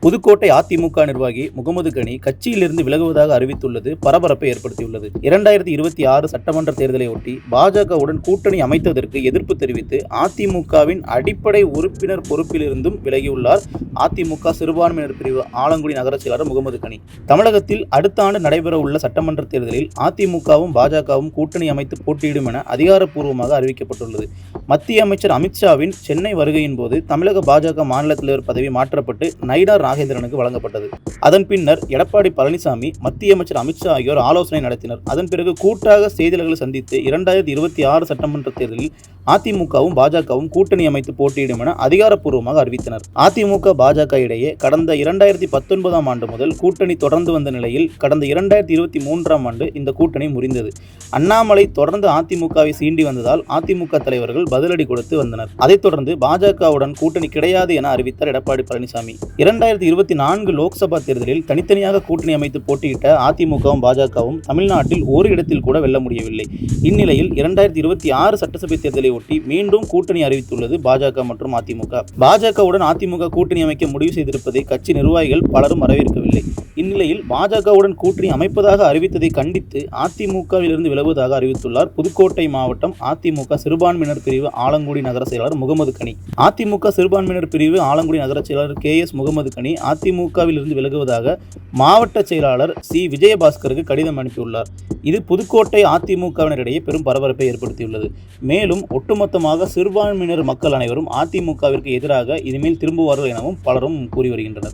புதுக்கோட்டை அதிமுக நிர்வாகி முகமது கனி கட்சியிலிருந்து விலகுவதாக அறிவித்துள்ளது பரபரப்பை ஏற்படுத்தியுள்ளது. 2026 சட்டமன்ற தேர்தலையொட்டி பாஜகவுடன் கூட்டணி அமைத்ததற்கு எதிர்ப்பு தெரிவித்து அதிமுகவின் அடிப்படை உறுப்பினர் பொறுப்பிலிருந்தும் விலகியுள்ளார் அதிமுக சிறுபான்மையினர் பிரிவு ஆலங்குடி நகர செயலாளர் முகமது கனி. தமிழகத்தில் அடுத்த ஆண்டு நடைபெறவுள்ள சட்டமன்ற தேர்தலில் அதிமுகவும் பாஜகவும் கூட்டணி அமைத்து போட்டியிடும் என அதிகாரப்பூர்வமாக அறிவிக்கப்பட்டுள்ளது. மத்திய அமைச்சர் அமித்ஷாவின் சென்னை வருகையின் போது தமிழக பாஜக மாநில தலைவர் பதவி மாற்றப்பட்டு நயினார் நாகேந்திரனுக்கு வழங்கப்பட்டது. அதன் பின்னர் எடப்பாடி பழனிசாமி, மத்திய அமைச்சர் அமித்ஷா ஆகியோர் ஆலோசனை நடத்தினர். அதன் பிறகு கூட்டாக செய்தியாளர்களை சந்தித்து 2026 சட்டமன்ற தேர்தலில் அதிமுகவும் பாஜகவும் கூட்டணி அமைத்து போட்டியிடும் என அதிகாரப்பூர்வமாக அறிவித்தனர். அதிமுக பாஜக இடையே கடந்த 2019 ஆண்டு முதல் கூட்டணி தொடர்ந்து வந்த நிலையில் கடந்த 2023 ஆண்டு இந்த கூட்டணி முறிந்தது. அண்ணாமலை தொடர்ந்து அதிமுகவை சீண்டி வந்ததால் அதிமுக தலைவர்கள் பதிலடி கொடுத்து வந்தனர். அதைத் தொடர்ந்து பாஜகவுடன் கூட்டணி கிடையாது என அறிவித்தார் எடப்பாடி பழனிசாமி. 2024 லோக்சபா தேர்தலில் தனித்தனியாக கூட்டணி அமைத்து போட்டியிட்ட அதிமுகவும் பாஜகவும் தமிழ்நாட்டில் ஒரு இடத்தில் கூட வெல்ல முடியவில்லை. இந்நிலையில் 2026 சட்டசபை தேர்தலை ஒட்டி மீண்டும் கூட்டணி அறிவித்துள்ளது பாஜக மற்றும் அதிமுக. பாஜகவுடன் அதிமுக கூட்டணி அமைக்க முடிவு செய்திருப்பதை கட்சி நிர்வாகிகள் பலரும் வரவேற்கவில்லை. இந்நிலையில் பாஜகவுடன் கூட்டணி அமைப்பதாக அறிவித்ததை கண்டித்து அதிமுகவிலிருந்து விலகுவதாக அறிவித்துள்ளார் புதுக்கோட்டை மாவட்டம் அதிமுக சிறுபான்மையினர் பிரிவு ஆலங்குடி நகர செயலாளர் முகமது கனி. அதிமுக சிறுபான்மையினர் பிரிவு ஆலங்குடி நகர செயலாளர் KS முகமது கனி அதிமுகவிலிருந்து விலகுவதாக மாவட்ட செயலாளர் C விஜயபாஸ்கருக்கு கடிதம் அனுப்பியுள்ளார். இது புதுக்கோட்டை அதிமுகவினரிடையே பெரும் பரபரப்பை ஏற்படுத்தியுள்ளது. மேலும் ஒட்டுமொத்தமாக சிறுபான்மையினர் மக்கள் அனைவரும் அதிமுகவிற்கு எதிராக இனிமேல் திரும்புவார்கள் எனவும் பலரும் கூறி வருகின்றனர்.